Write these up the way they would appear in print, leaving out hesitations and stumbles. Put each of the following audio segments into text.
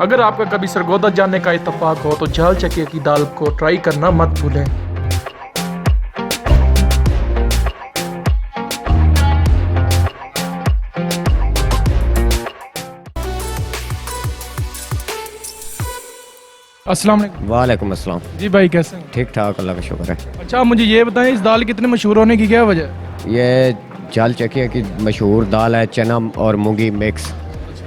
अगर आपका कभी सरगोदा जाने का इत्तेफाक हो तो झाल चकिया की दाल को ट्राई करना मत भूलें। अस्सलाम वालेकुम। वालेकुम अस्सलाम। जी भाई, कैसे हैं? ठीक ठाक, अल्लाह का शुक्र है। अच्छा, आप मुझे ये बताएं, इस दाल के इतने मशहूर होने की क्या वजह है? ये झाल चकिया की मशहूर दाल है, चना और मूंगी मिक्स।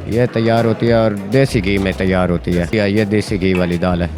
ये तैयार होती है और देसी घी में तैयार होती है। ये देसी घी वाली दाल है।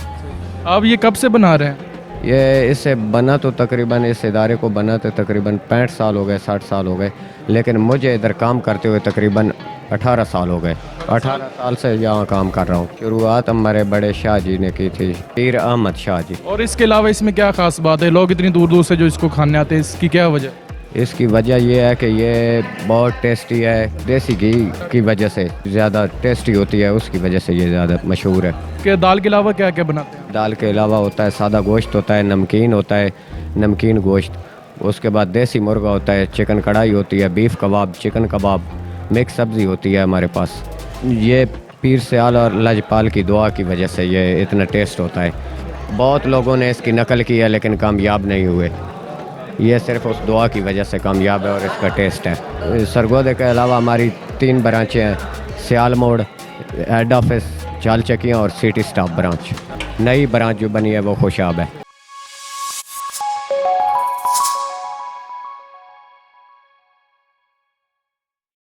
आप ये कब से बना रहे हैं? ये इससे बना तो तकरीबन, इस इदारे को बना तो तकरीबन 65 साल हो गए, 60 साल हो गए, लेकिन मुझे इधर काम करते हुए तकरीबन 18 साल हो गए। 18 साल से यहाँ काम कर रहा हूँ। शुरुआत हमारे बड़े शाह जी ने की थी, पीर अहमद शाह जी। और इसके अलावा इसमें क्या खास बात है? लोग इतनी दूर दूर से जो इसको खाने आते हैं, इसकी क्या वजह? इसकी वजह यह है कि ये बहुत टेस्टी है। देसी घी की वजह से ज़्यादा टेस्टी होती है, उसकी वजह से ये ज़्यादा मशहूर है। कि दाल के अलावा क्या क्या बनाते हैं? दाल के अलावा होता है सादा गोश्त होता है, नमकीन होता है, नमकीन गोश्त। उसके बाद देसी मुर्गा होता है, चिकन कढ़ाई होती है, बीफ कबाब, चिकन कबाब, मिक्स सब्ज़ी होती है हमारे पास। ये पीर सयाल और लजपाल की दुआ की वजह से ये इतना टेस्ट होता है। बहुत लोगों ने इसकी नकल की है लेकिन कामयाब नहीं हुए। ये सिर्फ उस दुआ की वजह से कामयाब है और इसका टेस्ट है। सरगोदे के अलावा हमारी 3 ब्रांचें हैं, सियाल मोड़, हेड ऑफिस, झाल चकियाँ और सिटी स्टाफ ब्रांच। नई ब्रांच जो बनी है वो खुशाब है।